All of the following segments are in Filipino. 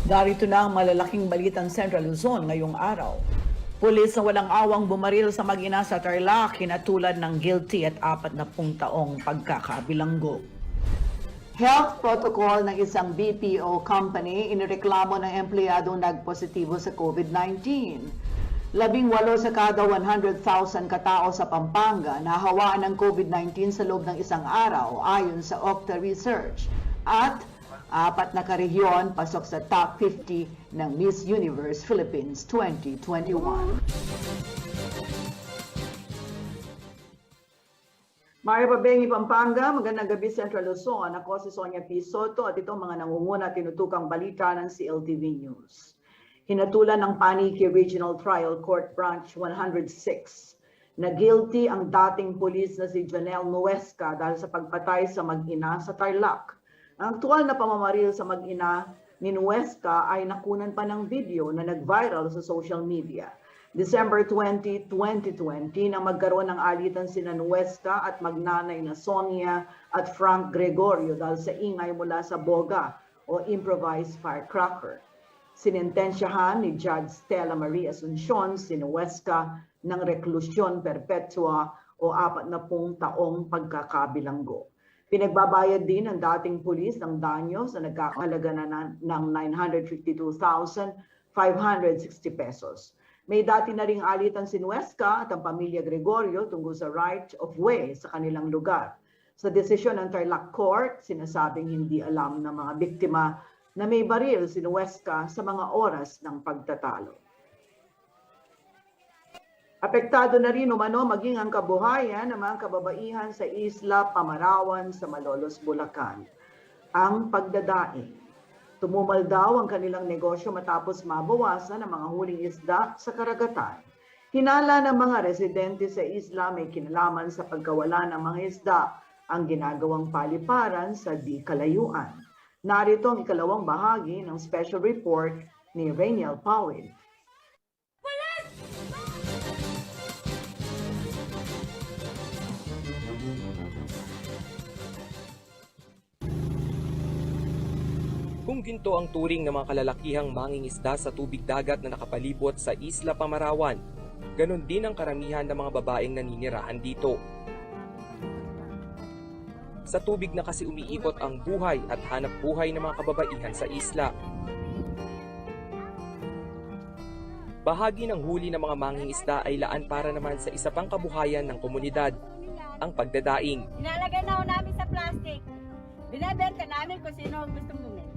Darito na ang malalaking balitang Central Luzon ngayong araw. Pulis na walang awang bumaril sa mag-ina sa Tarlac, hinatulan ng guilty at 40 taong pagkakabilanggo. Health protocol ng isang BPO company inireklamo ng empleyadong nagpositibo sa COVID-19. 18 sa kada 100,000 katao sa Pampanga nahawaan ng COVID-19 sa loob ng isang araw ayon sa Octa Research. At 4 na karehiyon pasok sa top 50 ng Miss Universe Philippines 2021. Mario Pabengi, Pampanga, magandang gabi Central Luzon. Ako si Sonia P. Soto at itong mga nangunguna tinutukang balita ng CLTV News. Hinatulan ng Paniki Regional Trial Court Branch 106 na guilty ang dating pulis na si Janelle Nuesca dahil sa pagpatay sa mag-ina sa Tarlac. Ang aktual na pamamaril sa mag-ina ni Nuesca ay nakunan pa ng video na nag-viral sa social media. December 20, 2020 nang magkaroon ng alitan sina Nuesca at magnanay na Sonia at Frank Gregorio dahil sa ingay mula sa boga o improvised firecracker. Sinentensyahan ni Judge Stella Marie Asuncion si Nuesca ng reklusyon perpetua o 40 taong pagkakabilanggo. Pinagbabayad din ng dating pulis ng danyos na nagkakahalaga na ng 952,560 pesos. May dati na ring alitan si Nuesca at ang pamilya Gregorio tungkol sa right of way sa kanilang lugar. Sa desisyon ng Tarlac Court, sinasabing hindi alam ng mga biktima na may baril si Nuesca sa mga oras ng pagtatalo. Apektado na rin umano maging ang kabuhayan ng mga kababaihan sa Isla Pamarawan sa Malolos, Bulacan. Ang pagdadaing. Tumumal daw ang kanilang negosyo matapos mabawasan ang mga huling isda sa karagatan. Hinala ng mga residente sa isla may kinalaman sa pagkawala ng mga isda ang ginagawang paliparan sa di kalayuan. Narito ang ikalawang bahagi ng special report ni Rainiel Pawid. Kung ginto ang turing ng mga kalalakihang mangingisda sa tubig dagat na nakapalibot sa Isla Pamarawan, ganon din ang karamihan ng mga babaeng naninirahan dito. Sa tubig na kasi umiikot ang buhay at hanap buhay ng mga kababaihan sa isla. Bahagi ng huli ng mga mangingisda ay laan para naman sa isa pang kabuhayan ng komunidad, ang pagdadaing. Inalagay na ho namin sa plastic. Binebenta namin kung sino gusto bumili.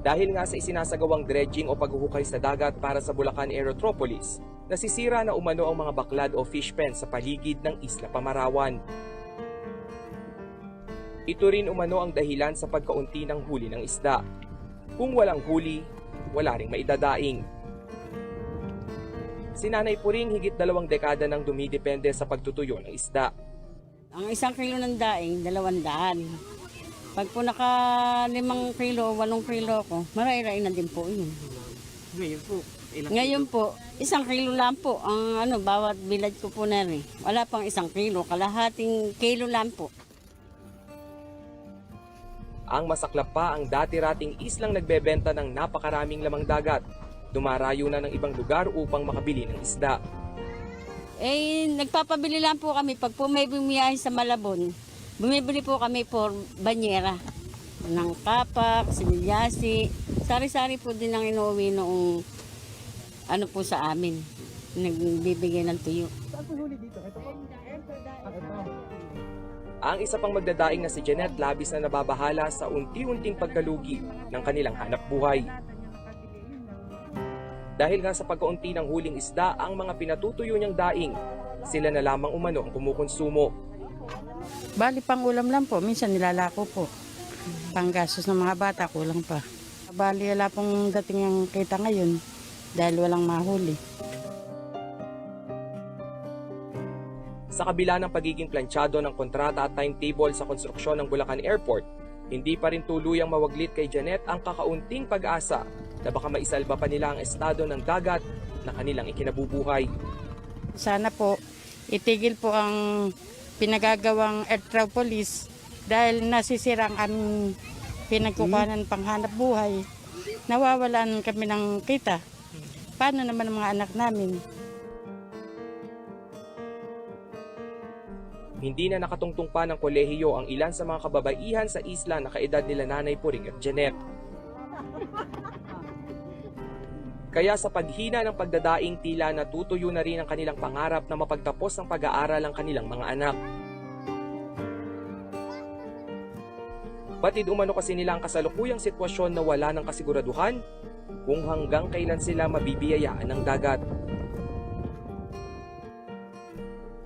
Dahil nga sa isinasagawang dredging o paghuhukay sa dagat para sa Bulacan Aerotropolis, nasisira na umano ang mga baklad o fish pen sa paligid ng Isla Pamarawan. Ito rin umano ang dahilan sa pagkaunti ng huli ng isda. Kung walang huli, wala ring maidadaing. Si Nanay Puring higit 2 dekada nang dumidepende sa pagtutuyo ng isda. Ang 1 kilo ng daing, 200. Pag po naka 5 kilo, 8 kilo ko, maray-ray na din po yun. Ngayon po, Ngayon po, 1 kilo lang po ang bawat bilad ko po na rin. Wala pang 1 kilo, kalahating kilo lang po. Ang masaklap pa ang dati-rating islang nagbebenta ng napakaraming lamang dagat. Dumarayo na ng ibang lugar upang makabili ng isda. Nagpapabili lang po kami pag po may bumiyahe sa Malabon. Bumibili po kami por banyera ng kapak, sinilyasi. Sari-sari po din ang inuwi noong po sa amin. Nagbibigay ng tuyo. saan po huli dito? Ito po? Ang isa pang magdadaing na si Jeanette labis na nababahala sa unti-unting pagkalugi ng kanilang hanap buhay. Dahil nga sa pagkaunti ng huling isda ang mga pinatutuyo niyang daing, sila na lamang umano ang kumukonsumo. Bali, pang ulam lang po. Minsan nilalako po. Panggastos ng mga bata, kulang pa. Bali, wala pong dating ang kita ngayon dahil walang mahuli. Sa kabila ng pagiging planchado ng kontrata at timetable sa konstruksyon ng Bulacan Airport, hindi pa rin tuluyang mawaglit kay Jeanette ang kakaunting pag-asa na baka maisalba pa nila ang estado ng dagat na kanilang ikinabubuhay. Sana po itigil po ang pinagagawang Aerotropolis dahil nasisira ang aming pinagkukuhanan panghanap buhay. nawawalan kami ng kita. Paano naman ang mga anak namin? Hindi na nakatungtong pa ng kolehiyo ang ilan sa mga kababaihan sa isla na kaedad nila Nanay Puring at Janet. Kaya sa paghina ng pagdadaing tila natutuyo na rin ang kanilang pangarap na mapagtapos ng pag-aaral ang kanilang mga anak. Batid umano kasi nila ang kasalukuyang sitwasyon na wala ng kasiguraduhan kung hanggang kailan sila mabibiyayaan ng dagat.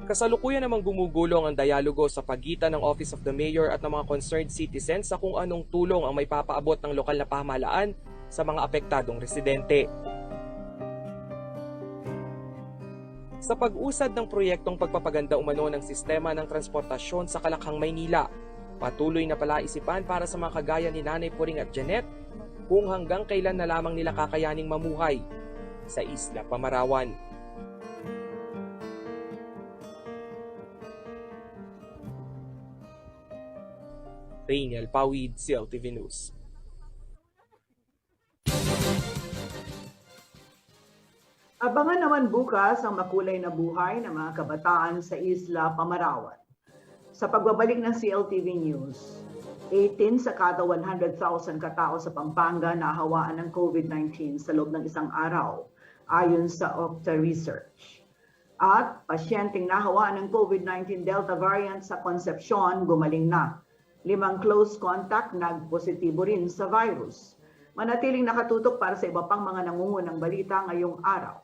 Kasalukuyan namang gumugulong ang dialogo sa pagitan ng Office of the Mayor at ng mga concerned citizens sa kung anong tulong ang may papaabot ng lokal na pamahalaan sa mga apektadong residente. Sa pag-usad ng proyektong pagpapaganda umano ng sistema ng transportasyon sa Kalakhang, Maynila, patuloy na palaisipan para sa mga kagaya ni Nanay Puring at Janet kung hanggang kailan na lamang nila kakayaning mamuhay sa Isla Pamarawan. Rainiel Pawid, CLTV News. Abangan naman bukas ang makulay na buhay ng mga kabataan sa Isla Pamarawan. Sa pagbabalik ng CLTV News, 18 sa kada 100,000 katao sa Pampanga nahawaan ng COVID-19 sa loob ng isang araw, ayon sa Octa Research. At pasyenteng nahawaan ng COVID-19 Delta variant sa Concepcion gumaling na. 5 close contact nagpositibo rin sa virus. Manatiling nakatutok para sa iba pang mga nangungunang balita ngayong araw.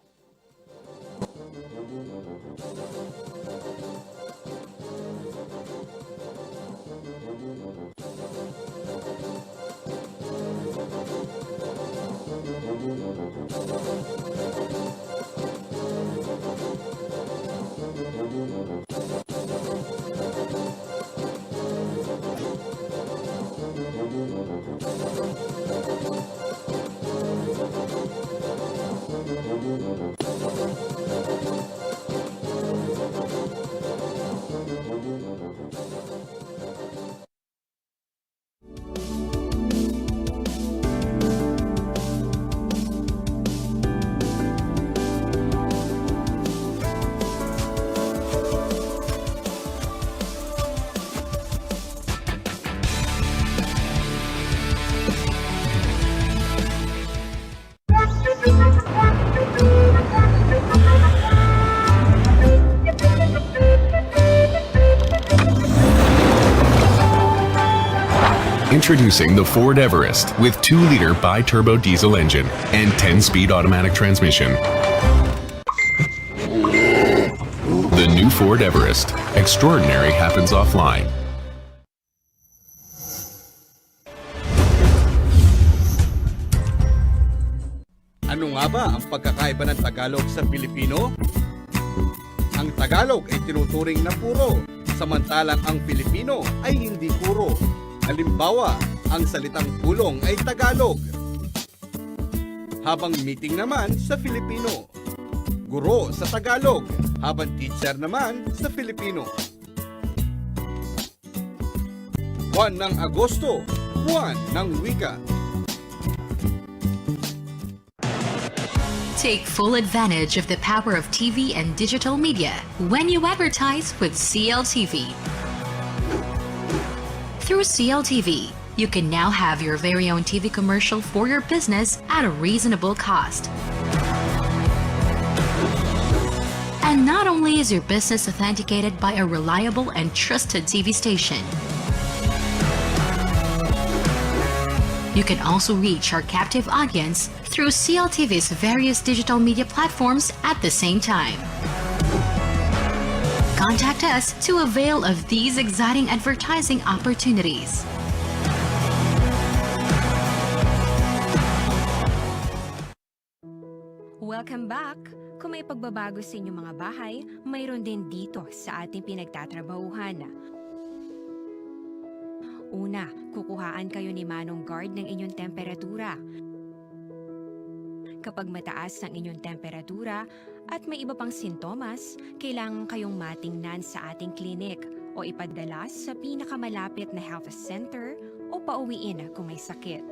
Introducing the Ford Everest with 2-liter bi-turbo diesel engine and 10-speed automatic transmission. The new Ford Everest. Extraordinary happens offline. Ano nga ba ang pagkakaiba ng Tagalog sa Pilipino? Ang Tagalog ay tinuturing na puro, samantalang ang Pilipino ay hindi puro. Halimbawa, ang salitang pulong ay Tagalog, habang meeting naman sa Filipino. Guro sa Tagalog, habang teacher naman sa Filipino. Buwan ng Agosto, buwan ng wika. Take full advantage of the power of TV and digital media when you advertise with CLTV. Through CLTV, you can now have your very own TV commercial for your business at a reasonable cost. And not only is your business authenticated by a reliable and trusted TV station, you can also reach our captive audience through CLTV's various digital media platforms at the same time. Contact us to avail of these exciting advertising opportunities. Welcome back! Kung may pagbabago sa inyong mga bahay, mayroon din dito sa ating pinagtatrabahuhan. Una, kukuhaan kayo ni Manong Guard ng inyong temperatura. Kapag mataas ang inyong temperatura at may iba pang sintomas, kailangan kayong matingnan sa ating klinik o ipadala sa pinakamalapit na health center o pauwiin kung may sakit.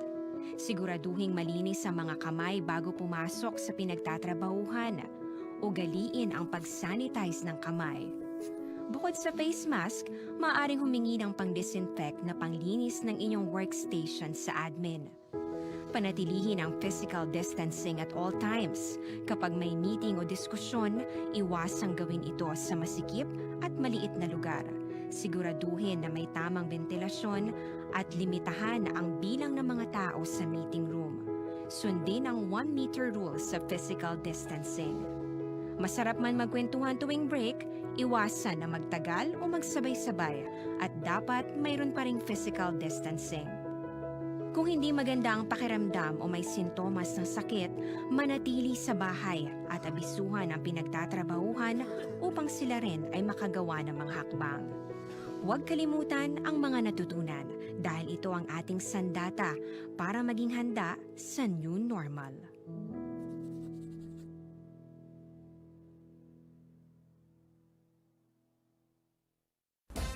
Siguraduhing malinis ang mga kamay bago pumasok sa pinagtatrabahuhan. Ugaliin ang pag-sanitize ng kamay. Bukod sa face mask, maaaring humingi ng pang-disinfect na panglinis ng inyong workstation sa admin. Panatilihin ang physical distancing at all times. Kapag may meeting o diskusyon, iwasang gawin ito sa masikip at maliit na lugar. Siguraduhin na may tamang ventilasyon at limitahan ang bilang ng mga tao sa meeting room. Sundin ang 1 meter rule sa physical distancing. Masarap man magkwentuhan tuwing break, iwasan na magtagal o magsabay-sabay at dapat mayroon pa ring physical distancing. Kung hindi maganda ang pakiramdam o may sintomas ng sakit, manatili sa bahay at abisuhan ang pinagtatrabahuhan upang sila rin ay makagawa ng mga hakbang. Huwag kalimutan ang mga natutunan dahil ito ang ating sandata para maging handa sa new normal.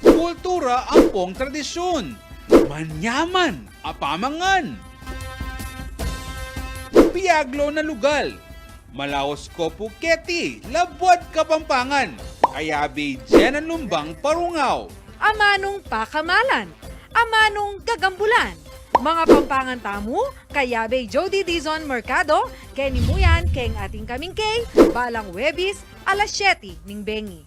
Kultura ang pong tradisyon. Manyaman, apamangan. Piaglo na lugal. Malaos ko Puketi, Labuad Kapampangan. Ayabi Jenan Lumbang Parungaw. Amanong Pakamalan, Amanong Gagambulan, mga Pampangan Tamu, Kayabe Jody Dizon Mercado, Kenny Muyan, Keng Ating Kaming Kay, Balang Webis, alas 7 ning Bengi.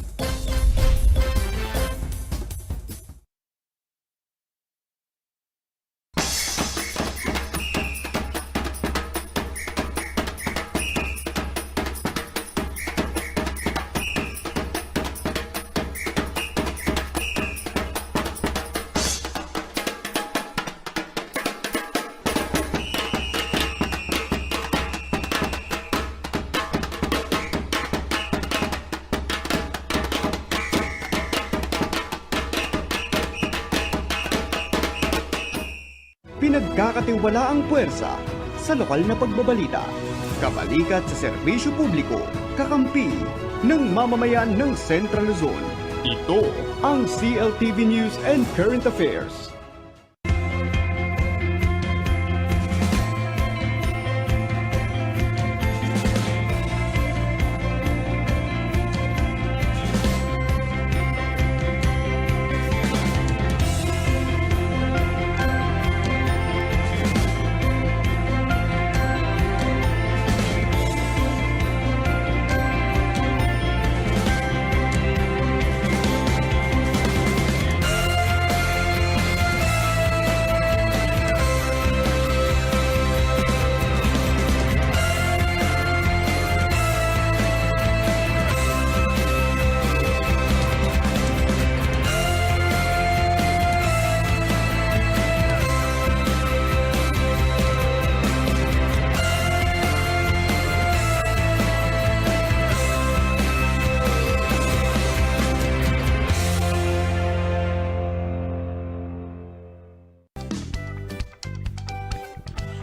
Pinagkakatiwala ang puwersa sa lokal na pagbabalita. Kabalikat sa serbisyo publiko, kakampi ng mamamayan ng Central Luzon. Ito ang CLTV News and Current Affairs.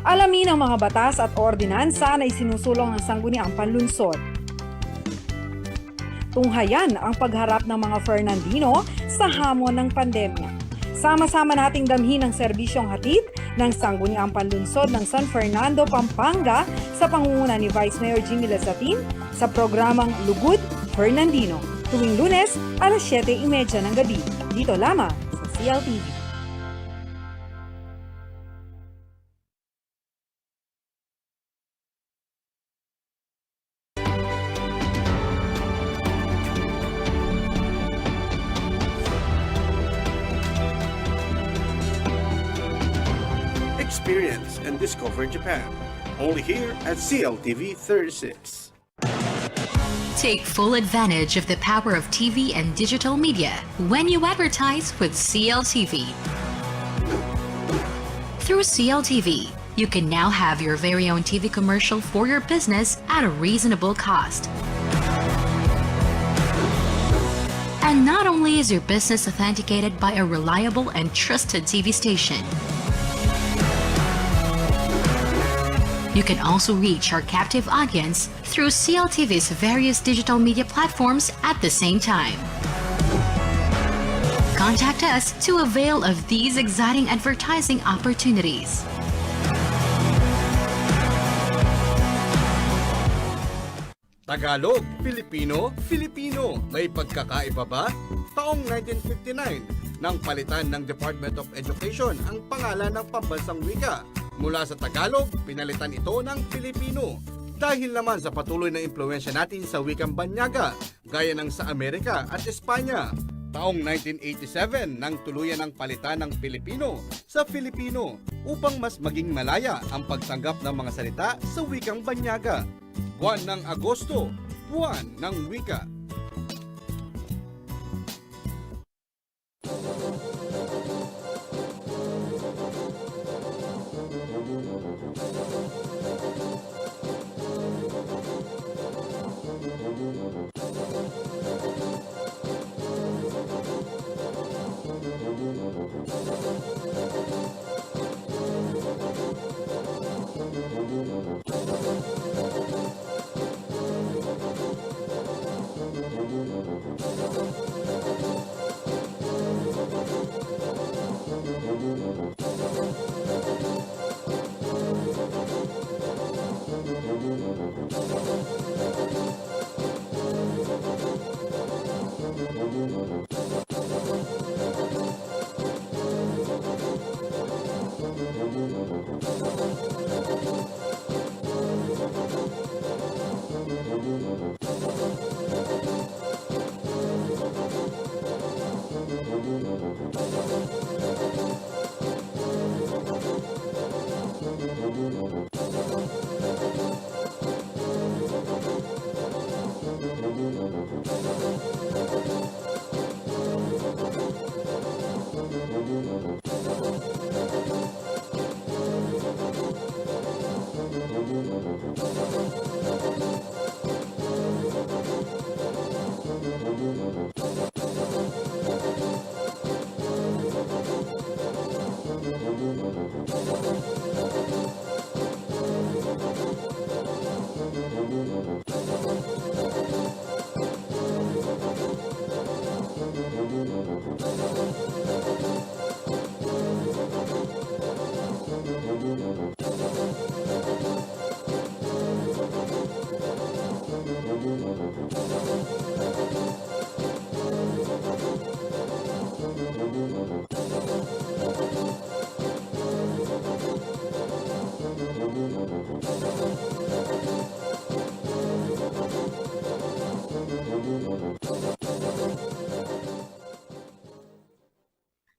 Alamin ang mga batas at ordinansa na isinusulong ng Sangguniang Panlunsod. Tunghayan ang pagharap ng mga Fernandino sa hamon ng pandemya. Sama-sama nating damhin ang serbisyong hatid ng Sangguniang Panlunsod ng San Fernando, Pampanga sa pangunguna ni Vice Mayor Jimmy Lazatin sa programang Lugod Fernandino tuwing Lunes alas 7:30 ng gabi. Dito lamang sa CLTV. Experience and discover Japan. Only here at CLTV 36. Take full advantage of the power of TV and digital media when you advertise with CLTV. Through CLTV, you can now have your very own TV commercial for your business at a reasonable cost. And not only is your business authenticated by a reliable and trusted TV station, you can also reach our captive audience through CLTV's various digital media platforms at the same time. Contact us to avail of these exciting advertising opportunities. Tagalog, Filipino, Filipino. May pagkakaiba ba? Taong 1959, nang palitan ng Department of Education ang pangalan ng pambansang wika. Mula sa Tagalog, pinalitan ito ng Filipino. Dahil naman sa patuloy na impluwensya natin sa wikang Banyaga, gaya ng sa Amerika at Espanya. Taong 1987 nang tuluyan ang palitan ng Filipino sa Filipino upang mas maging malaya ang pagtanggap ng mga salita sa wikang Banyaga. Buwan ng Agosto, buwan ng wika.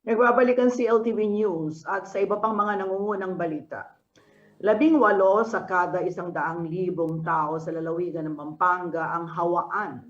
Nagbabalik ang CLTV News at sa iba pang mga nangungunang balita. 18 sa kada 100,000 tao sa lalawigan ng Pampanga ang hawaan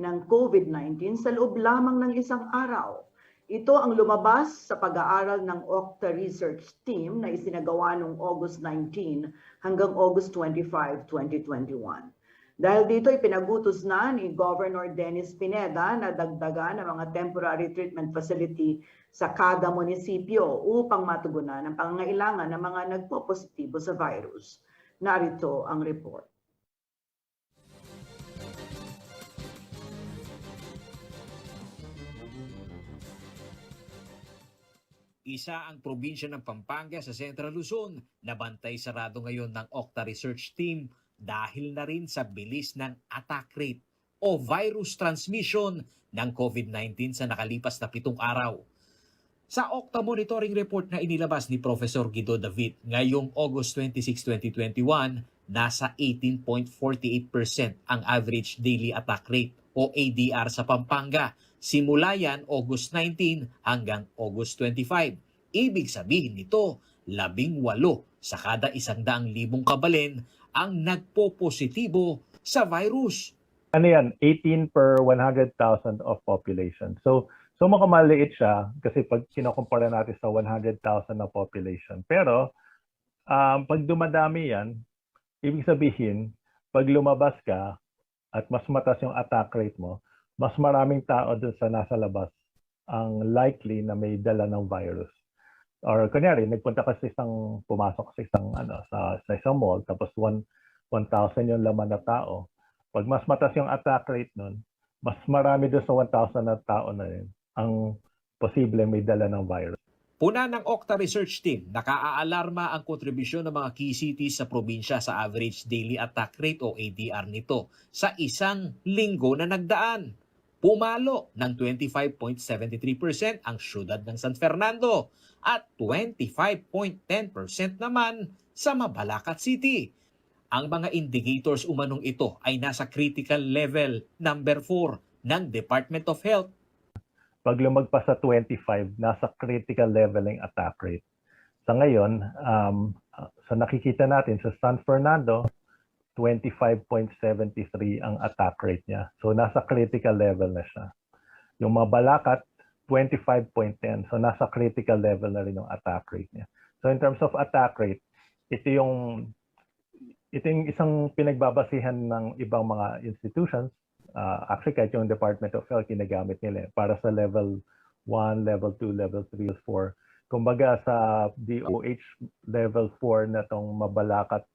ng COVID-19 sa loob lamang ng isang araw. Ito ang lumabas sa pag-aaral ng Octa Research Team na isinagawa noong August 19 hanggang August 25, 2021. Dahil dito ipinagutos na ni Governor Dennis Pineda na dagdagan ang mga temporary treatment facility sa kada munisipyo upang matugunan ang pangangailangan ng mga nagpo-positibo sa virus. Narito ang report. Isa ang probinsya ng Pampanga sa Central Luzon na bantay sarado ngayon ng Octa Research Team dahil na rin sa bilis ng attack rate o virus transmission ng COVID-19 sa nakalipas na 7 araw. Sa Octa Monitoring Report na inilabas ni Professor Guido David ngayong August 26, 2021, nasa 18.48% ang average daily attack rate o ADR sa Pampanga. Simula yan August 19 hanggang August 25. Ibig sabihin nito, 18 sa kada 100,000 kabalin ang nagpo-positibo sa virus. Ano yan? 18 per 100,000 of population. So makamaliit siya kasi pag kinukumpara natin sa 100,000 na population. Pero pag dumadami yan, ibig sabihin, pag lumabas ka at mas mataas yung attack rate mo, mas maraming tao doon sa nasa labas ang likely na may dala ng virus. Or kunyari, nagpunta ka sa pumasok sa isang mall, tapos 1,000 yung laman na tao. Pag mas mataas yung attack rate nun, mas marami doon sa 1,000 na tao na yun ang posible may dala ng virus. Puna ng Okta Research Team, nakaaalarma ang kontribusyon ng mga key cities sa probinsya sa average daily attack rate o ADR nito sa isang linggo na nagdaan. Pumalo ng 25.73% ang siyudad ng San Fernando at 25.10% naman sa Mabalacat City. Ang mga indicators umanong ito ay nasa critical level number 4 ng Department of Health. Pag lumagpas sa 25, nasa critical level ng attack rate. Sa ngayon, sa nakikita natin sa San Fernando, 25.73 ang attack rate niya. So nasa critical level na siya. Yung Mabalacat, 25.10. So nasa critical level na rin yung attack rate niya. So in terms of attack rate, ito yung isang pinagbabasihan ng ibang mga institutions. Actually, kahit yung Department of Health, ginagamit nila para sa level 1, level 2, level 3, 4. Kumbaga sa DOH level 4 na tong Mabalacat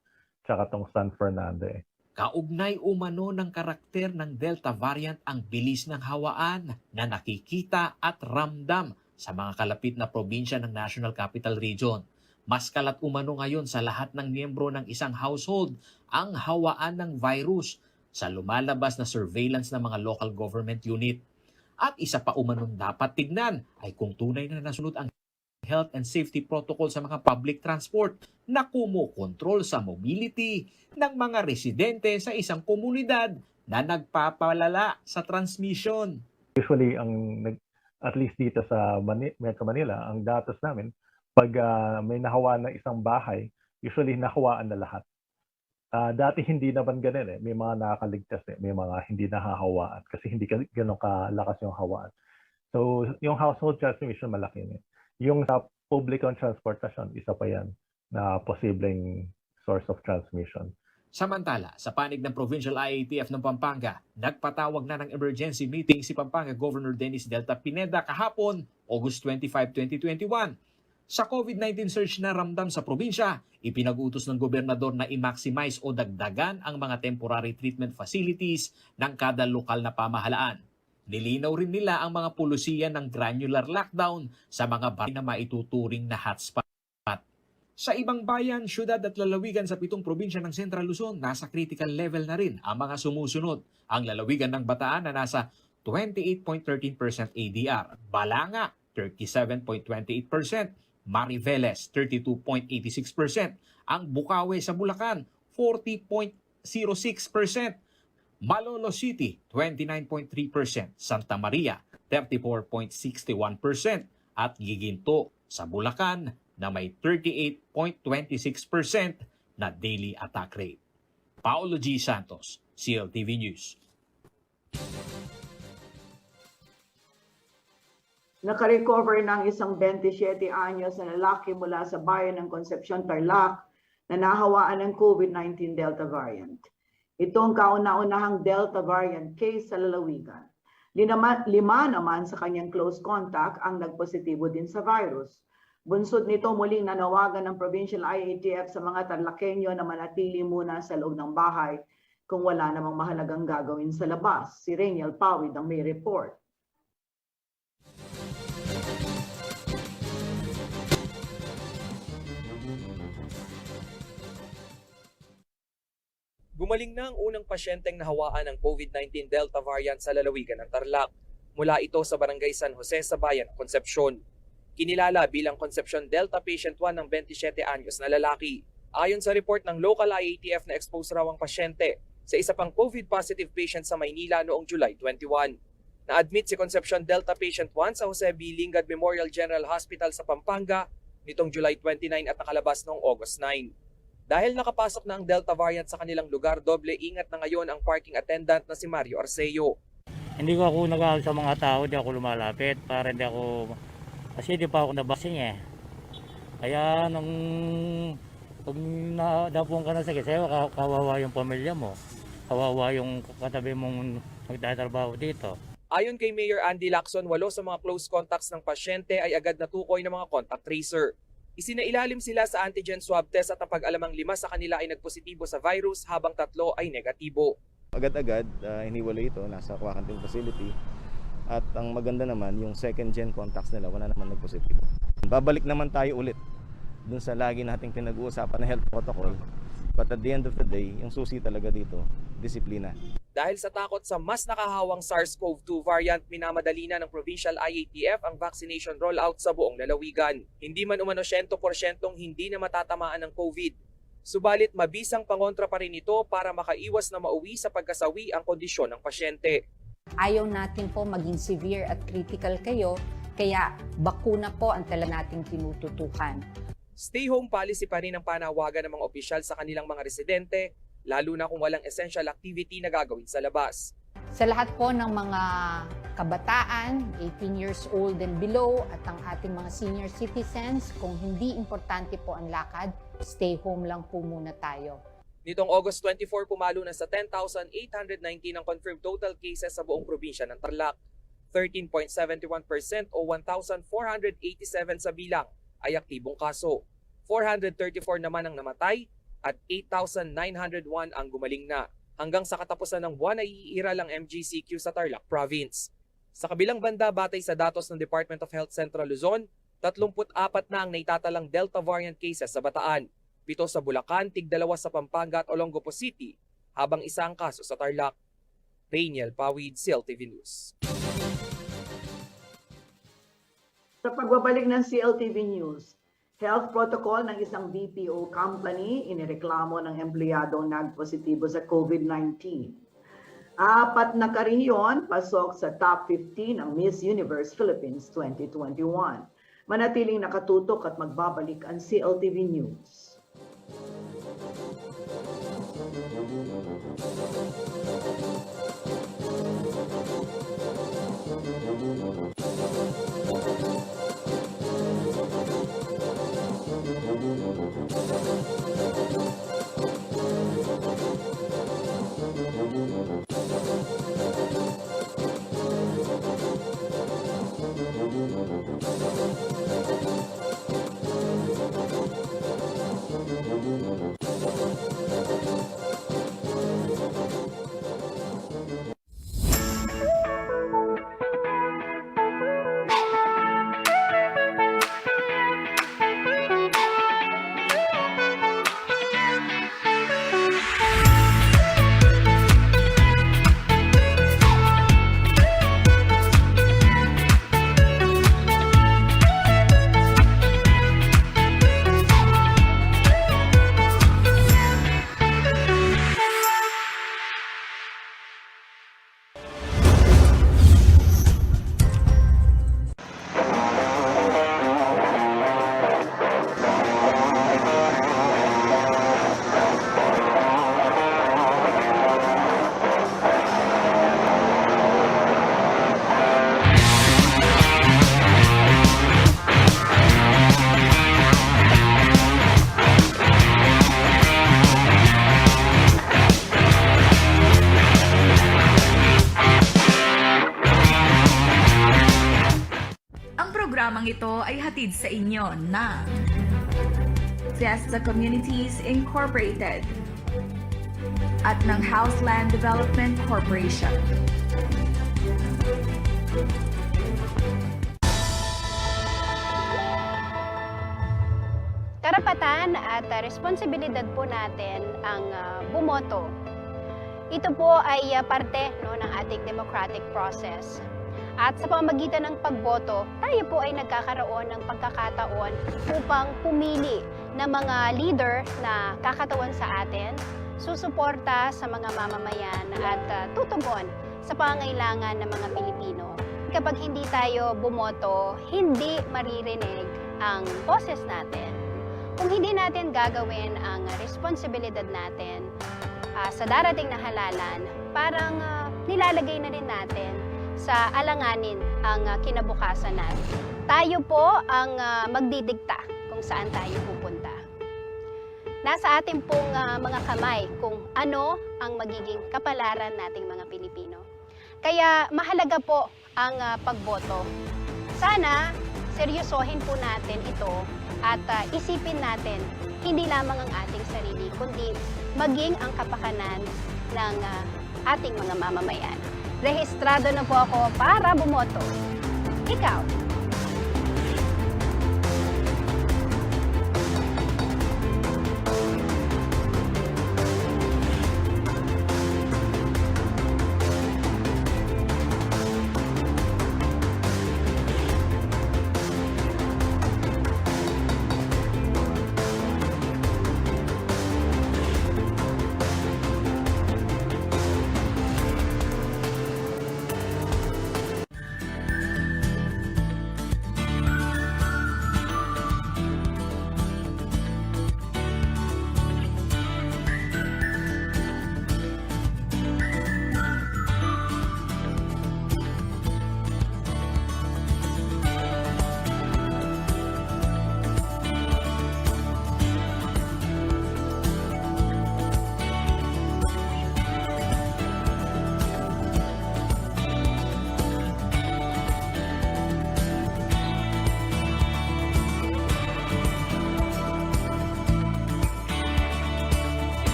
tsaka tong San Fernando. Kaugnay umano ng karakter ng Delta variant ang bilis ng hawaan na nakikita at ramdam sa mga kalapit na probinsya ng National Capital Region. Mas kalat umano ngayon sa lahat ng miyembro ng isang household ang hawaan ng virus sa lumalabas na surveillance ng mga local government unit. At isa pa umanon dapat tignan ay kung tunay na nasunod ang health and safety protocol sa mga public transport na kumukontrol sa mobility ng mga residente sa isang komunidad na nagpapalala sa transmission. Usually, at least dito sa Metro Manila, ang datos namin, pag may nahawaan na isang bahay, usually nahawaan na lahat. Dati hindi naman ganun May mga nakakaligtas may mga hindi nahahawaan kasi hindi ganun kalakas yung hawaan. So, yung household transmission malaki Yung sa public transportation, isa pa yan na posibleng source of transmission. Samantala, sa panig ng Provincial IATF ng Pampanga, nagpatawag na ng emergency meeting si Pampanga Governor Dennis Delta Pineda kahapon, August 25, 2021. Sa COVID-19 surge na ramdam sa probinsya, ipinag-utos ng gobernador na i-maximize o dagdagan ang mga temporary treatment facilities ng kada lokal na pamahalaan. Nilinaw rin nila ang mga pulusiya ng granular lockdown sa mga bayan na maituturing na hotspot. Sa ibang bayan, syudad at lalawigan sa 7 probinsya ng Central Luzon, nasa critical level na rin ang mga sumusunod. Ang lalawigan ng Bataan na nasa 28.13% ADR, Balanga 37.28%, Mariveles 32.86%, ang Bukawe sa Bulacan 40.06%, Malolo City, 29.3%, Santa Maria, 34.61%, at Giginto sa Bulacan na may 38.26% na daily attack rate. Paolo G. Santos, CLTV News. Nakarecover ng isang 27 anyos na lalaki mula sa bayan ng Concepcion, Tarlac na nahawaan ng COVID-19 Delta variant. Ito ang kauna-unahang Delta variant case sa lalawigan. 5 naman sa kanyang close contact ang nagpositibo din sa virus. Bunsod nito muling nanawagan ng Provincial IATF sa mga Tarlaceño na manatili muna sa loob ng bahay kung wala namang mahalagang gagawin sa labas. Si Rainiel Pawid ang may report. Gumaling na ang unang pasyenteng nahawaan ng COVID-19 Delta variant sa lalawigan ng Tarlac. Mula ito sa Barangay San Jose sa bayan ng Concepcion. Kinilala bilang Concepcion Delta Patient 1 ng 27 anyos na lalaki. Ayon sa report ng local IATF na expose raw ang pasyente sa isa pang COVID-positive patient sa Maynila noong July 21. Na-admit si Concepcion Delta Patient 1 sa Jose B. Lingad Memorial General Hospital sa Pampanga nitong July 29 at nakalabas noong August 9. Dahil nakapasok na ang Delta variant sa kanilang lugar, doble ingat na ngayon ang parking attendant na si Mario Arceo. Hindi ko ako nag-ahal sa mga tao, di ako lumalapit para hindi ako, kasi di pa ako nabasin Kaya nung pag nadapong ka na sa Kiseo, kawawa yung pamilya mo, kawawa yung katabi mong nagtatrabaho dito. Ayon kay Mayor Andy Lacson, 8 sa mga close contacts ng pasyente ay agad natukoy ng mga contact tracer. Isinailalim sila sa antigen swab test at napag-alamang 5 sa kanila ay nagpositibo sa virus habang 3 ay negatibo. Agad-agad hiniwalay ito, nasa quarantine facility. At ang maganda naman, yung second gen contacts nila, wala naman nagpositibo. Babalik naman tayo ulit dun sa lagi nating pinag-uusapan na health protocol. But at the end of the day, yung susi talaga dito, disiplina. Dahil sa takot sa mas nakahawang SARS-CoV-2 variant, minamadali na ng Provincial IATF ang vaccination rollout sa buong lalawigan. Hindi man umano 100% hindi na matatamaan ng COVID. Subalit mabisang pangontra pa rin ito para makaiwas na mauwi sa pagkasawi ang kondisyon ng pasyente. Ayaw natin po maging severe at critical kayo, kaya bakuna po ang talaga nating tinututukan. Stay home policy pa rin ang panawagan ng mga opisyal sa kanilang mga residente, lalo na kung walang essential activity na gagawin sa labas. Sa lahat po ng mga kabataan, 18 years old and below, at ang ating mga senior citizens, kung hindi importante po ang lakad, stay home lang po muna tayo. Nitong August 24, pumalo na sa 10,819 ang confirmed total cases sa buong probinsya ng Tarlac. 13.71% o 1,487 sa bilang ay aktibong kaso. 434 naman ang namatay at 8,901 ang gumaling na. Hanggang sa katapusan ng buwan ay iira lang MGCQ sa Tarlac Province. Sa kabilang banda, batay sa datos ng Department of Health Central Luzon, 34 na ang naitatalang Delta variant cases sa Bataan, 7 sa Bulacan, 2 sa Pampanga at Olongapo City, habang 1 ang kaso sa Tarlac. Rainiel Pawid, CLTV News. Sa pagbabalik ng CLTV News, health protocol ng isang BPO company inireklamo ng empleyadong nagpositibo sa COVID-19. 4 na kariyon pasok sa top 15 ng Miss Universe Philippines 2021. Manatiling nakatutok at magbabalik ang CLTV News. Programang ito ay hatid sa inyo na Fiesta Communities Incorporated at ng Houseland Development Corporation. Karapatan at responsibilidad po natin ang bumoto. Ito po ay parte ng ating democratic process. At sa pamamagitan ng pagboto, tayo po ay nagkakaroon ng pagkakataon upang pumili ng mga leader na kakatawan sa atin, susuporta sa mga mamamayan at tutugon sa pangangailangan ng mga Pilipino. Kapag hindi tayo bumoto, hindi maririnig ang boses natin. Kung hindi natin gagawin ang responsibilidad natin sa darating na halalan, parang nilalagay na rin natin sa alanganin ang kinabukasan natin. Tayo po ang magdidikta kung saan tayo pupunta. Nasa ating pong mga kamay kung ano ang magiging kapalaran nating mga Pilipino. Kaya mahalaga po ang pagboto. Sana seryosohin po natin ito at isipin natin hindi lamang ang ating sarili, kundi maging ang kapakanan ng ating mga mamamayan. Rehistrado na po ako para bumoto. Ikaw?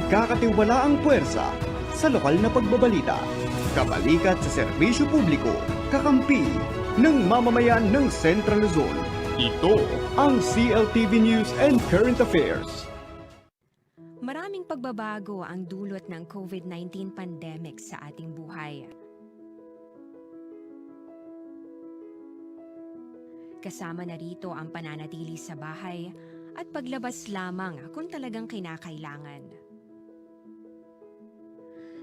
pinagkakatiwalaang puwersa sa lokal na pagbabalita. Kabalikat sa serbisyo publiko, kakampi ng mamamayan ng Central Luzon. Ito ang CLTV News and Current Affairs. Maraming pagbabago ang dulot ng COVID-19 pandemic sa ating buhay. Kasama na rito ang pananatili sa bahay at paglabas lamang kung talagang kinakailangan.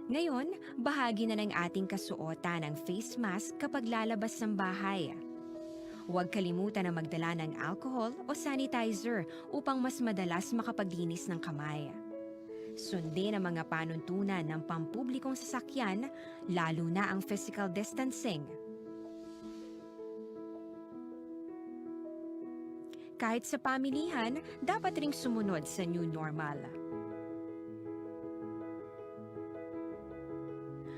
Ngayon, bahagi na ng ating kasuotan ang face mask kapag lalabas ng bahay. Huwag kalimutan na magdala ng alcohol o sanitizer upang mas madalas makapaglinis ng kamay. Sundin ang mga panuntunan ng pampublikong sasakyan, lalo na ang physical distancing. Kahit sa pamilihan, dapat ring sumunod sa new normal.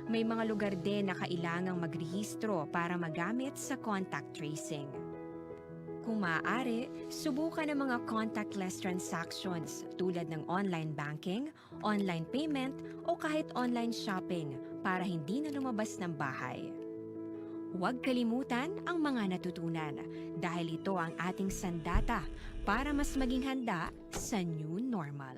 May mga lugar din na kailangang magrehistro para magamit sa contact tracing. Kung maaari, subukan ang mga contactless transactions tulad ng online banking, online payment o kahit online shopping para hindi na lumabas ng bahay. Huwag kalimutan ang mga natutunan dahil ito ang ating sandata para mas maging handa sa new normal.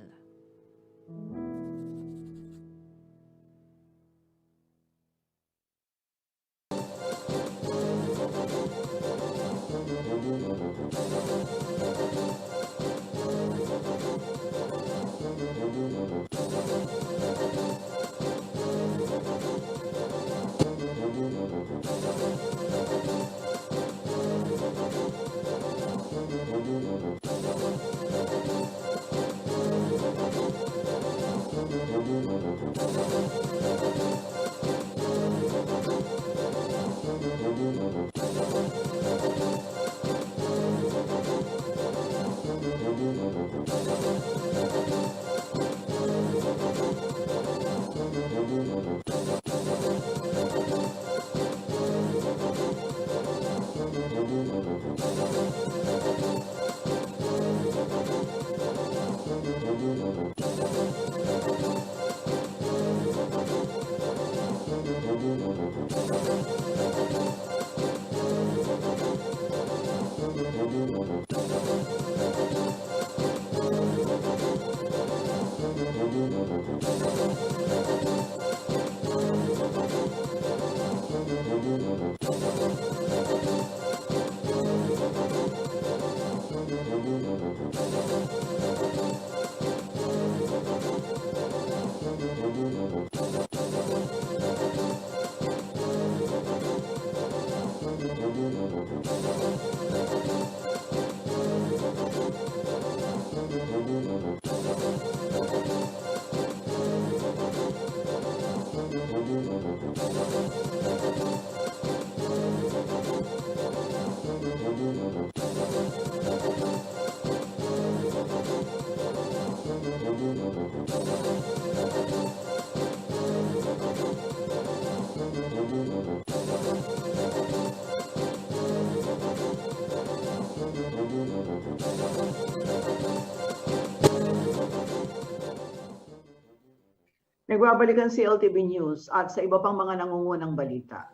Nagbabalik ang CLTV News at sa iba pang mga nangungunang balita.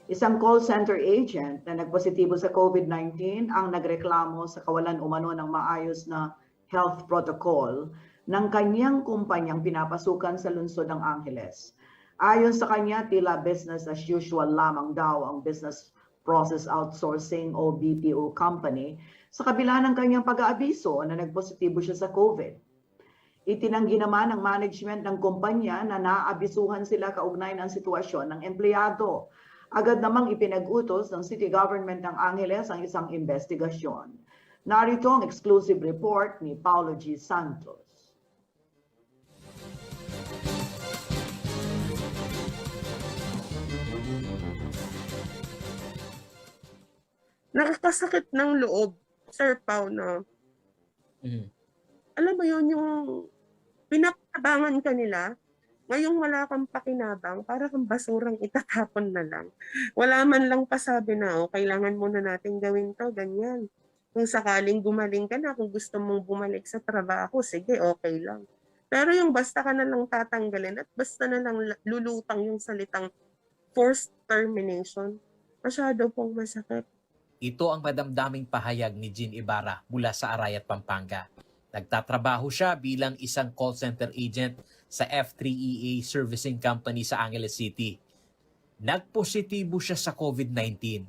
Isang call center agent na nagpositibo sa COVID-19 ang nagreklamo sa kawalan umano ng maayos na health protocol ng kanyang kumpanyang pinapasukan sa lungsod ng Angeles. Ayon sa kanya, tila business as usual lamang daw ang Business Process Outsourcing o BPO company sa kabila ng kanyang pag-aabiso na nagpositibo siya sa COVID. Itinanggi naman ng management ng kumpanya na naabisuhan sila kaugnay ng sitwasyon ng empleyado. Agad namang ipinag-utos ng City Government ng Angeles ang isang investigasyon. Narito ang exclusive report ni Paulo G. Santos. Nakakasakit ng loob, Sir Pao, na alam mo yun, yung pinapatabangan ka nila, ngayong wala kang pakinabang, para kang basurang itatapon na lang. Wala man lang pasabi na, kailangan muna natin gawin to, ganyan. Kung sakaling gumaling ka na, kung gusto mong bumalik sa trabaho, sige, okay lang. Pero yung basta ka na lang tatanggalin at basta na lang lulutang yung salitang forced termination, masyado pong masakit. Ito ang madamdaming pahayag ni Jean Ibarra mula sa Arayat, Pampanga. Nagtatrabaho siya bilang isang call center agent sa F3EA Servicing Company sa Angeles City. Nagpositibo siya sa COVID-19.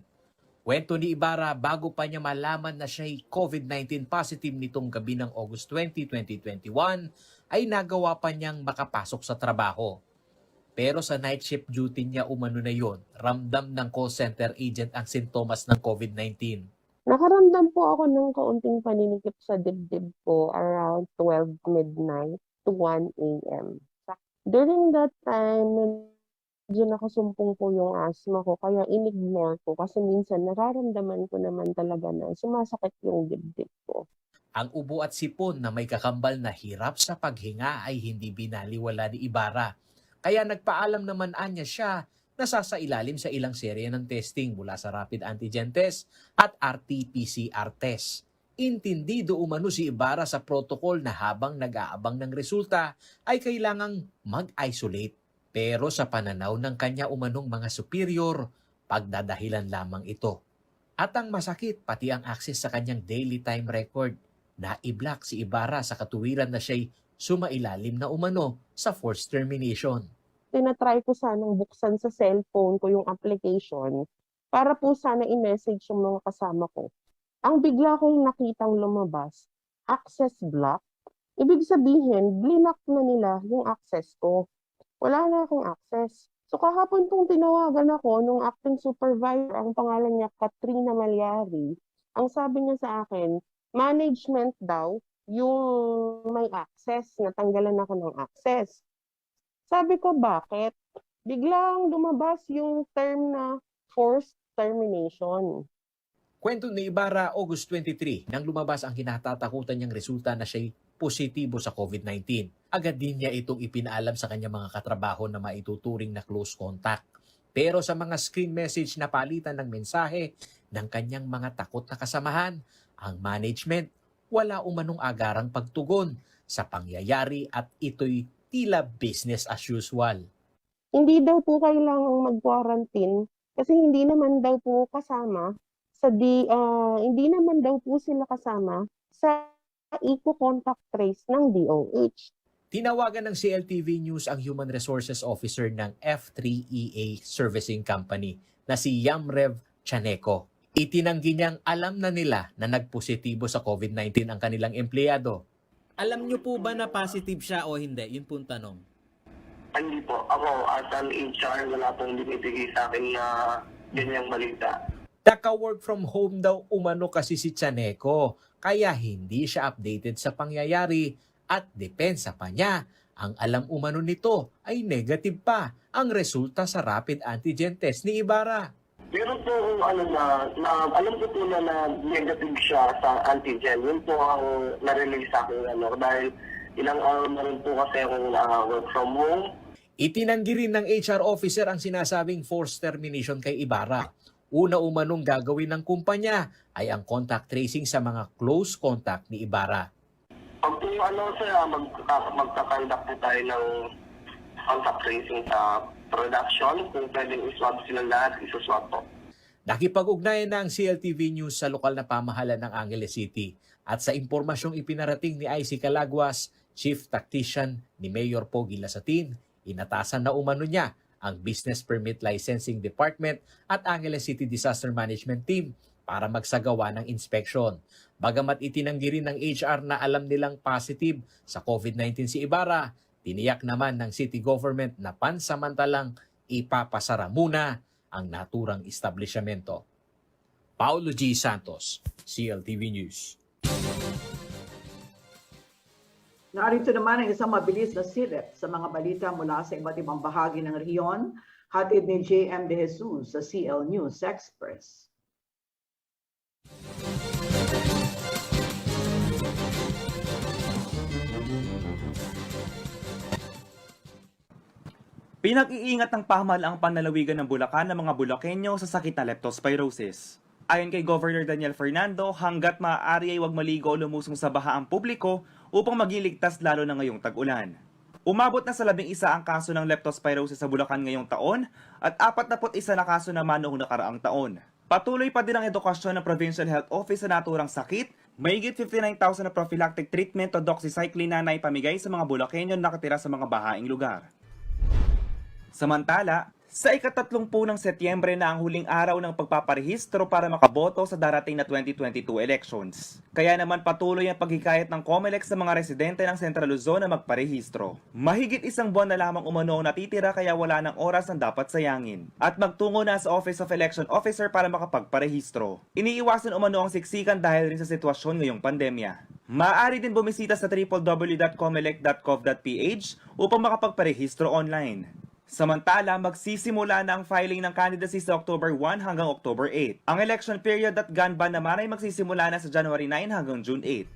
Kwento ni Ibarra, bago pa niya malaman na siya'y COVID-19 positive nitong gabi ng August 20, 2021, ay nagawa pa niyang makapasok sa trabaho. Pero sa night shift duty niya umano na yon, ramdam ng call center agent ang sintomas ng COVID-19. Nakaramdam po ako ng kaunting paninikip sa dibdib ko around 12 midnight to 1 a.m. During that time, medyo nakasumpong po yung asthma ko, kaya in-ignore ko kasi minsan nararamdaman ko naman talaga na sumasakit yung dibdib ko. Ang ubo at sipon na may kakambal na hirap sa paghinga ay hindi binaliwala ni Ibarra. Kaya nagpaalam naman anya siya na sasailalim sa ilang serye ng testing mula sa rapid antigen test at RT-PCR test. Intindido umano si Ibarra sa protocol na habang nag-aabang ng resulta ay kailangang mag-isolate. Pero sa pananaw ng kanya umanong mga superior, pagdadahilan lamang ito. At ang masakit, pati ang access sa kanyang daily time record. Na-i-block si Ibarra sa katuwiran na siya'y sumailalim na umano sa forced termination. Tinatry ko sanang buksan sa cellphone ko yung application para po sana i-message yung mga kasama ko. Ang bigla kong nakitang lumabas, access block, ibig sabihin, blinak na nila yung access ko. Wala na akong access. So kahapon pong tinawagan ako nung acting supervisor, ang pangalan niya Katrina Malyari. Ang sabi niya sa akin, management daw yung may access, natanggalan ako ng access. Sabi ko, bakit? Biglang lumabas yung term na forced termination. Kwento ni Ibarra, August 23, nang lumabas ang kinatatakutan niyang resulta na siya'y positibo sa COVID-19. Agad din niya itong ipinaalam sa kanyang mga katrabaho na maituturing na close contact. Pero sa mga screen message na palitan ng mensahe ng kanyang mga takot na kasamahan, ang management wala umanong agarang pagtugon sa pangyayari at ito'y tila business as usual. Hindi daw po kailangang mag-quarantine kasi hindi naman daw po kasama sa hindi naman daw po sila kasama sa eco-contact trace ng DOH. Tinawagan ng CLTV News ang Human Resources Officer ng F3EA Servicing Company na si Yamrev Chaneco. Itinanggi niyang alam na nila na nagpositibo sa COVID-19 ang kanilang empleyado. Alam niyo po ba na positive siya o hindi? Yun po ang tanong. Hindi po. Ako, as an HR, wala pong binibigay sa akin na ganyang balita. Naka-work from home daw umano kasi si Chaneco, kaya hindi siya updated sa pangyayari at depensa pa niya. Ang alam umano nito ay negative pa ang resulta sa rapid antigen test ni Ibarra. Pero po alam ko po na negative siya sa antigen. Yun po ang na-release sa akin dahil ilang araw na rin po kasi akong work from home. Itinanggi rin ng HR officer ang sinasabing forced termination kay Ibarra. Una umanong gagawin ng kumpanya ay ang contact tracing sa mga close contact ni Ibarra. Pag po magkakandak po tayo ng contact tracing sa production, kung pwedeng iswab silang lahat, isuswab po. Nakipag-ugnayan na ang CLTV News sa lokal na pamahalan ng Angeles City at sa impormasyong ipinarating ni IC Calaguas, Chief Tactician ni Mayor Pogi Lasatin, inatasan na umano niya ang Business Permit Licensing Department at Angeles City Disaster Management Team para magsagawa ng inspeksyon. Bagamat itinanggi rin ng HR na alam nilang positive sa COVID-19 si Ibarra, tiniyak naman ng city government na pansamantalang ipapasara muna ang naturang establishmento. Paulo G. Santos, CLTV News. Narito naman ang isang mabilis na silip sa mga balita mula sa iba't ibang bahagi ng rehiyon, hatid ni JM De Jesus sa CL News Express. Pinag-iingat ng pamahalaan ang panlalawigan ng Bulacan ng mga Bulakenyo sa sakit na leptospirosis. Ayon kay Governor Daniel Fernando, hanggat maaari ay huwag maligo o lumusong sa baha ang publiko upang maging ligtas lalo na ngayong tag-ulan. Umabot na sa 11 ang kaso ng leptospirosis sa Bulacan ngayong taon at 41 na kaso naman noong nakaraang taon. Patuloy pa din ang edukasyon ng Provincial Health Office sa naturang sakit. Mahigit 59,000 na prophylactic treatment o doxycycline na naipamigay sa mga Bulakenyo na nakatira sa mga bahaing lugar. Samantala, sa ika-30 ng Setyembre na ang huling araw ng pagpaparehistro para makaboto sa darating na 2022 elections. Kaya naman patuloy ang paghikayat ng COMELEC sa mga residente ng Central Luzon na magparehistro. Mahigit 1 buwan na lamang umano ang natitira kaya wala ng oras ang dapat sayangin. At magtungo na sa Office of Election Officer para makapagparehistro. Iniiwasan umano ang siksikan dahil rin sa sitwasyon ngayong pandemya. Maaari din bumisita sa www.comelec.gov.ph upang makapagparehistro online. Samantala, magsisimula na ang filing ng candidacy sa October 1 hanggang October 8. Ang election period at gun ban naman ay magsisimula na sa January 9 hanggang June 8.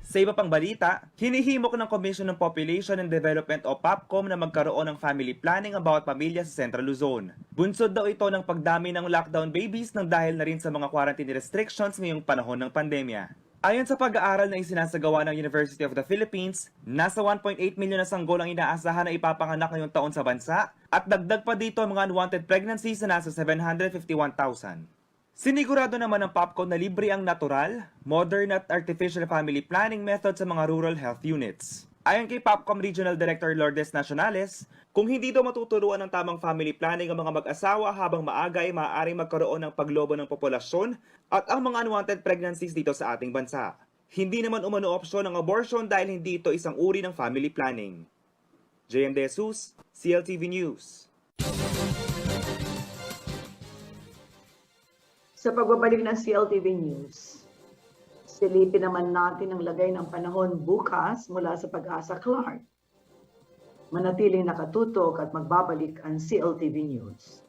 Sa iba pang balita, hinihimok ng Commission on Population and Development o POPCOM na magkaroon ng family planning ang bawat pamilya sa Central Luzon. Bunsod daw ito ng pagdami ng lockdown babies nang dahil na rin sa mga quarantine restrictions ngayong panahon ng pandemya. Ayon sa pag-aaral na isinasagawa ng University of the Philippines, nasa 1.8 milyon na sanggol ang inaasahan na ipapanganak ngayong taon sa bansa at dagdag pa dito ang mga unwanted pregnancies na nasa 751,000. Sinigurado naman ng POPCOM na libre ang natural, modern at artificial family planning method sa mga rural health units. Ayon kay POPCOM Regional Director Lourdes Nacionales, kung hindi daw matuturuan ng tamang family planning ang mga mag-asawa habang maaga ay maaaring magkaroon ng paglobo ng populasyon at ang mga unwanted pregnancies dito sa ating bansa. Hindi naman umano opsyon ang abortion dahil hindi ito isang uri ng family planning. JM De Jesus, CLTV News. Sa pagbabalik ng CLTV News, silipin naman natin ang lagay ng panahon bukas mula sa Pag-asa Clark. Manatiling nakatutok at magbabalik ang CLTV News.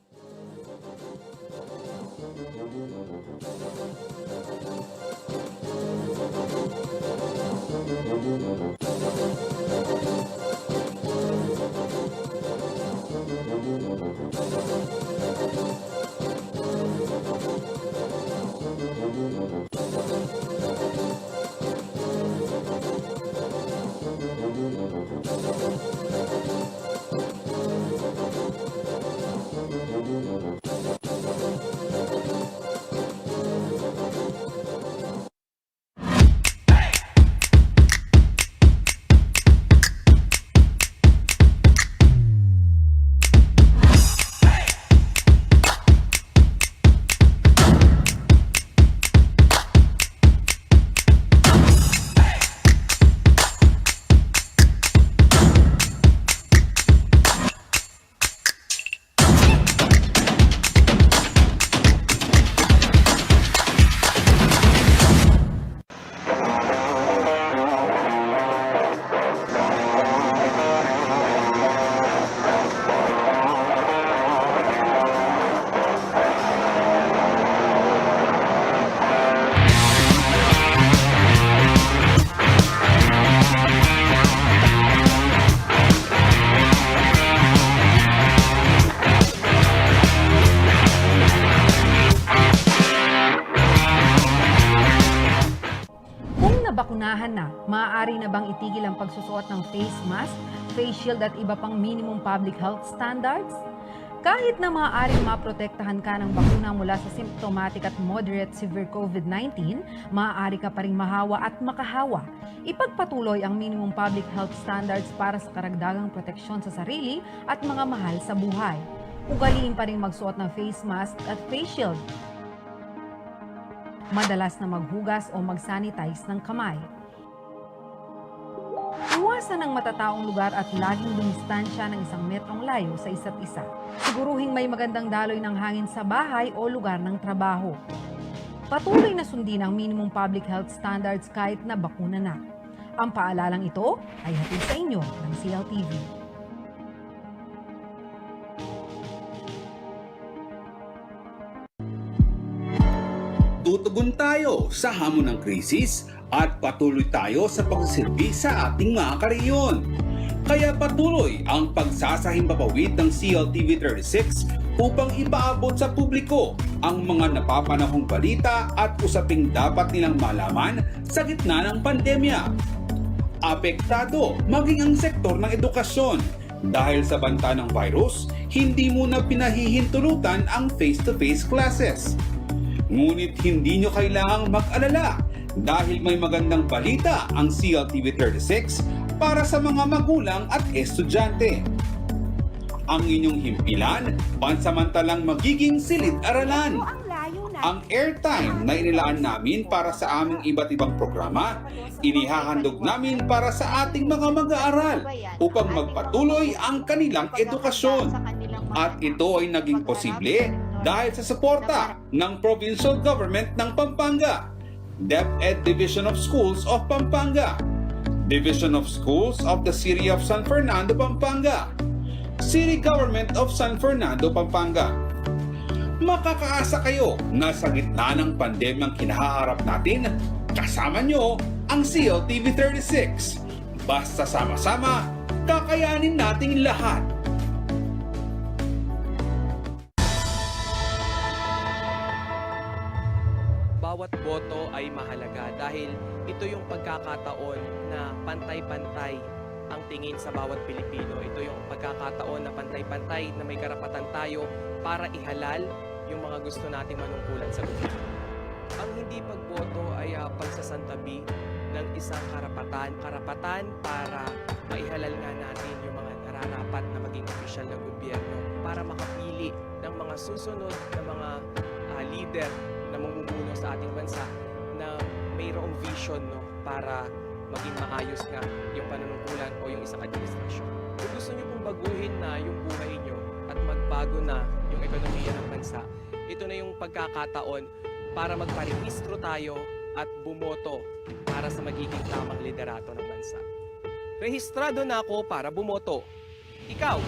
Nabakunahan na, maaari na bang itigil ang pagsusuot ng face mask, face shield at iba pang minimum public health standards? Kahit na maaaring maprotektahan ka ng bakuna mula sa symptomatic at moderate severe COVID-19, maaari ka pa ring mahawa at makahawa. Ipagpatuloy ang minimum public health standards para sa karagdagang proteksyon sa sarili at mga mahal sa buhay. Ugaliin pa ring magsuot ng face mask at face shield. Madalas na maghugas o mag-sanitize ng kamay. Iwasan ang matataong lugar at laging dumistansya ng 1 metrong layo sa isa't isa. Siguruhing may magandang daloy ng hangin sa bahay o lugar ng trabaho. Patuloy na sundin ang minimum public health standards kahit na bakuna na. Ang paalalang ito ay hatid sa inyo ng CLTV. Tutugon tayo sa hamon ng krisis at patuloy tayo sa pagsisilbi sa ating mga karehiyon. Kaya patuloy ang pagsasahimbabawid ng CLTV 36 upang ipaabot sa publiko ang mga napapanahong balita at usaping dapat nilang malaman sa gitna ng pandemya. Apektado maging ang sektor ng edukasyon. Dahil sa banta ng virus, hindi muna pinahihintulutan ang face-to-face classes. Ngunit hindi nyo kailangang mag-alala dahil may magandang balita ang CLTV 36 para sa mga magulang at estudyante. Ang inyong himpilan, pansamantalang magiging silid-aralan. Ang airtime na inilaan namin para sa aming iba't ibang programa, inihahandog namin para sa ating mga mag-aaral upang magpatuloy ang kanilang edukasyon. At ito ay naging posible dahil sa suporta ng Provincial Government ng Pampanga, DepEd Division of Schools of Pampanga, Division of Schools of the City of San Fernando, Pampanga, City Government of San Fernando, Pampanga. Makakaasa kayo na sa gitna ng pandemyang kinaharap natin, kasama nyo ang CLTV 36. Basta sama-sama, kakayanin nating lahat. Bawat boto ay mahalaga dahil ito yung pagkakataon na pantay-pantay ang tingin sa bawat Pilipino. Ito yung pagkakataon na pantay-pantay na may karapatan tayo para ihalal yung mga gusto nating manungkulan sa gobyerno. Ang hindi pagboto ay pagsasantabi ng isang karapatan para maihalal nga natin yung mga nararapat na maging opisyal ng gobyerno para makapili ng mga susunod na mga leader na mamumuno sa ating bansa na mayroong vision para maging maayos nga yung panunungkulan o yung isang administrasyon. Kung gusto nyo pong baguhin na yung buhay nyo at magbago na yung ekonomiya ng bansa, ito na yung pagkakataon para magparehistro tayo at bumoto para sa magiging tamang liderato ng bansa. Rehistrado na ako para bumoto. Ikaw!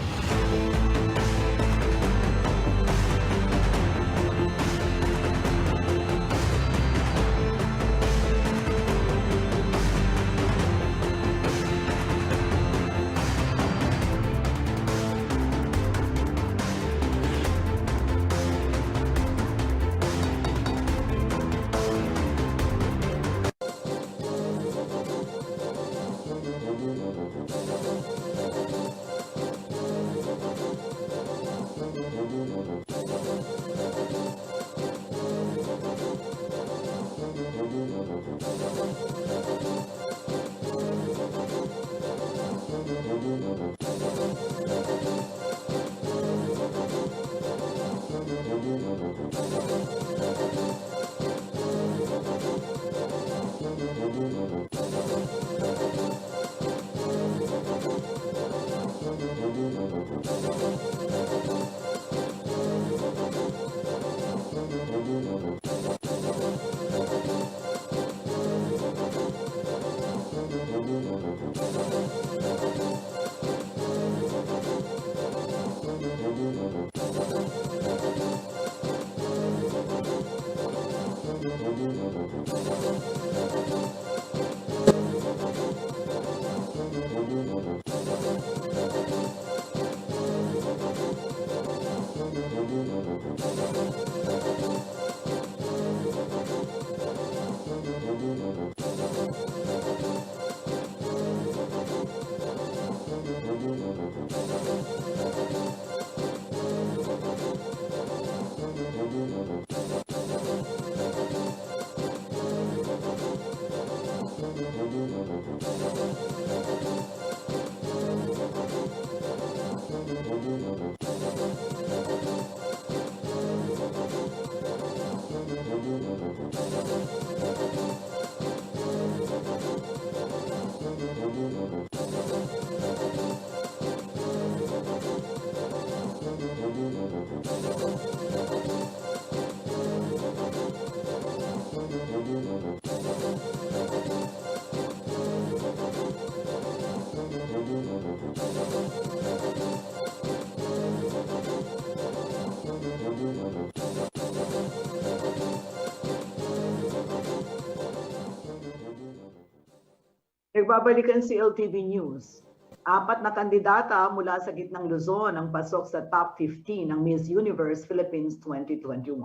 Nagbabalikan si LTV News. 4 na kandidata mula sa gitnang Luzon ang pasok sa top 15 ng Miss Universe Philippines 2021.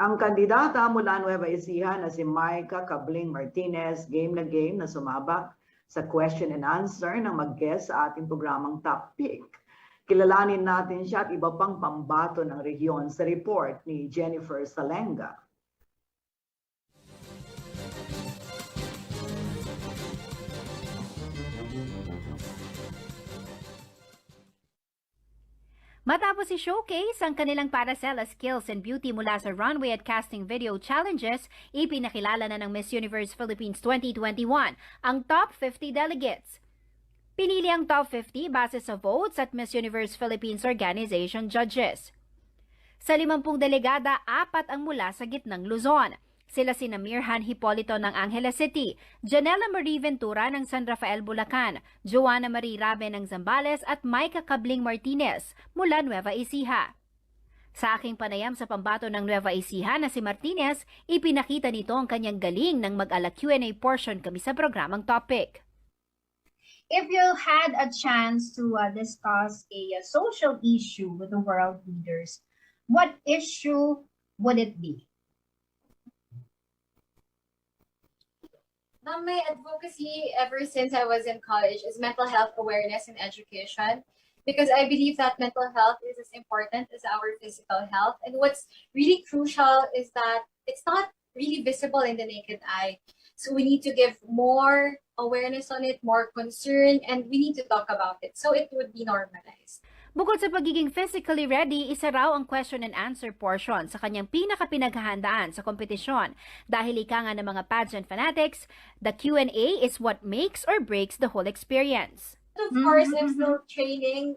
Ang kandidata mula Nueva Ecija na si Maika Cabling Martinez, game na sumabak Sa question and answer ng mag-guest sa ating programang Top Pick. Kilalanin natin siya at iba pang pambato ng rehiyon sa report ni Jennifer Salenga. Matapos i-showcase ang kanilang Paracela skills and beauty mula sa runway at casting video challenges, ipinakilala na ng Miss Universe Philippines 2021 ang top 50 delegates. Pinili ang top 50 base sa votes at Miss Universe Philippines Organization judges. Sa 50 delegada, 4 ang mula sa gitnang Luzon. Sila sina Mirhan Hipolito ng Angeles City, Janela Marie Ventura ng San Rafael, Bulacan, Joanna Marie Rabe ng Zambales at Micah Cabling Martinez mula Nueva Ecija. Sa aking panayam sa pambato ng Nueva Ecija na si Martinez, ipinakita nito ang kanyang galing ng mag-ala Q&A portion kami sa programang Topic. If you had a chance to discuss a social issue with the world leaders, what issue would it be? My advocacy ever since I was in college is mental health awareness and education, because I believe that mental health is as important as our physical health. And what's really crucial is that it's not really visible in the naked eye. So we need to give more awareness on it, more concern, and we need to talk about it so it would be normalized. Bukod sa pagiging physically ready, isa raw ang question and answer portion sa kanyang pinakapinaghahandaan sa kompetisyon. Dahil ika nga ng mga pageant fanatics, the Q&A is what makes or breaks the whole experience. Of course, I'm still training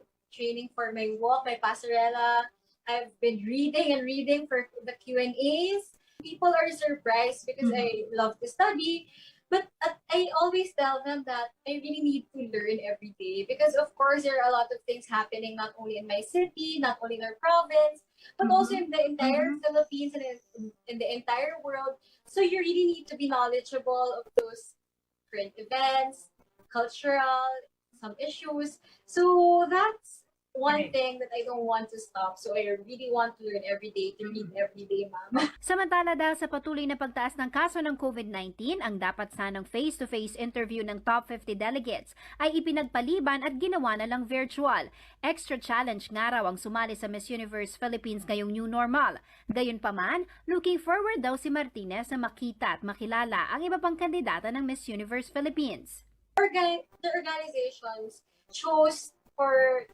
for my walk, my passerella. I've been reading and reading for the Q&As. People are surprised because I love to study. But I always tell them that I really need to learn every day, because of course there are a lot of things happening not only in my city, not only in our province, but also in the entire Philippines and in the entire world. So you really need to be knowledgeable of those current events, cultural, some issues. So that's one thing that I don't want to stop. So I really want to learn every day, to read every day, ma'am. Samantala dahil sa patuloy na pagtaas ng kaso ng COVID-19, ang dapat sanang face-to-face interview ng top 50 delegates ay ipinagpaliban at ginawa na lang virtual. Extra challenge nga raw ang sumali sa Miss Universe Philippines ngayong new normal. Gayunpaman, looking forward daw si Martinez na makita at makilala ang iba pang kandidata ng Miss Universe Philippines. The organizations chose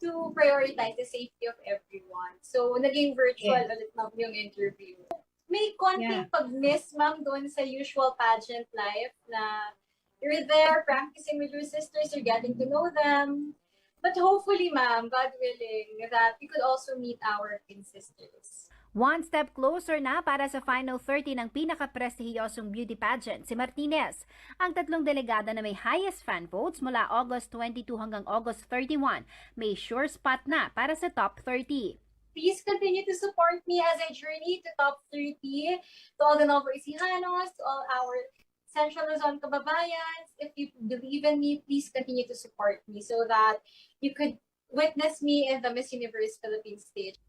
to prioritize the safety of everyone. So, naging virtual ulit na yung interview. May konting pag-miss, ma'am, doon sa usual pageant life na you're there practicing with your sisters, you're getting to know them. But hopefully, ma'am, God willing, that we could also meet our twin sisters. One step closer na para sa Final 30 ng pinaka-prestihiyosong beauty pageant, si Martinez. Ang 3 delegada na may highest fan votes mula August 22 hanggang August 31, may sure spot na para sa top 30. Please continue to support me as I journey to top 30, to all the Nueva Ecijanos, to all our Central Luzon kababayans. If you believe in me, please continue to support me so that you could witness me in the Miss Universe Philippines stage.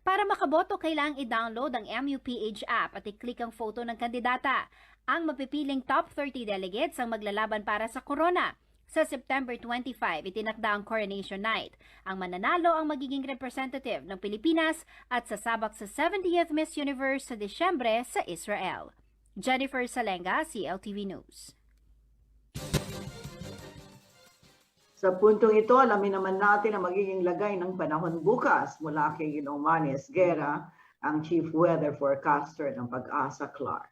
Para makaboto, kailangang i-download ang MUPH app at i-click ang photo ng kandidata. Ang mapipiling top 30 delegates ang maglalaban para sa corona. Sa September 25, itinakda ang Coronation Night. Ang mananalo ang magiging representative ng Pilipinas at sasabak sa 70th Miss Universe sa Disyembre sa Israel. Jennifer Salenga, CLTV News. Sa puntong ito, alamin naman natin ang magiging lagay ng panahon bukas mula kay Ginoong Manny Esguera, ang Chief Weather Forecaster ng Pag-asa Clark.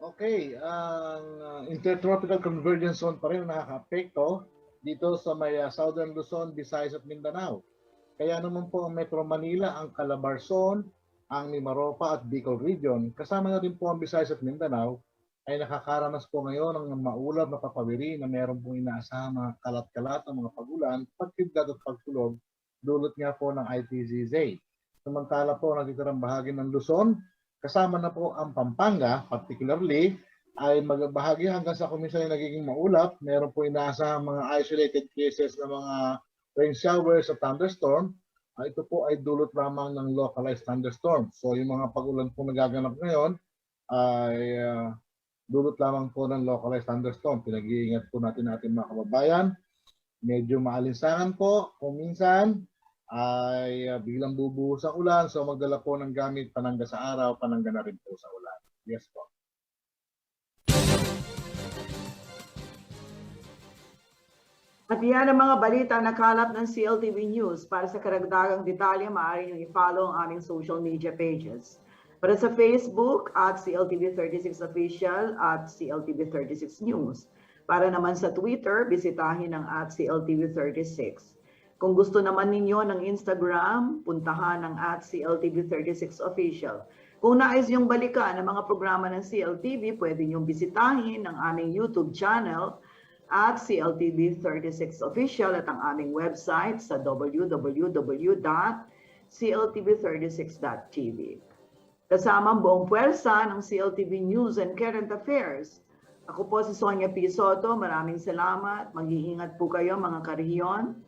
Okay, ang Intertropical Convergence Zone pa rin nakaka-apekto dito sa may Southern Luzon, Visayas at Mindanao. Kaya naman po ang Metro Manila, ang Calabarzon, ang Mimaropa at Bicol Region, kasama na rin po ang Visayas at Mindanao, ay nakakaranas po ngayon ng maulap na papawiri na meron pong inaasahang mga kalat-kalat ng mga pagulan, pagkibdad at pagsulog, dulot nga po ng ITZZ. Samantala po natitirang bahagi ng Luzon, kasama na po ang Pampanga, particularly, ay magbahagi hanggang sa kuminsan ay nagiging maulap. Meron po inaasahang mga isolated cases ng mga rain showers at thunderstorm. ito po ay dulot lamang ng localized thunderstorm. So yung mga pag-ulan po nagaganap ngayon ay dulot lamang po ng localized thunderstorm. Pinag-iingat po natin mga kababayan. Medyo maalinsangan po kung minsan ay biglang bubuhos ang ulan. So magdala po ng gamit panangga sa araw, panangga na rin po sa ulan. Yes po. At yan ang mga balita na kalap ng CLTV News. Para sa karagdagang detalye, maaari nyo i-follow ang aming social media pages. Para sa Facebook, at CLTV36 Official, at CLTV36 News. Para naman sa Twitter, bisitahin ang at CLTV36. Kung gusto naman ninyo ng Instagram, puntahan ang at CLTV36 Official. Kung nais yung balikan ng mga programa ng CLTV, pwede nyo bisitahin ang aming YouTube channel at CLTV36 Official at ang aming website sa www.cltv36.tv. Kasama ang buong puwersa ng CLTV News and Current Affairs. Ako po si Sonia P. Soto. Maraming salamat. Mag-iingat po kayo mga karehiyon.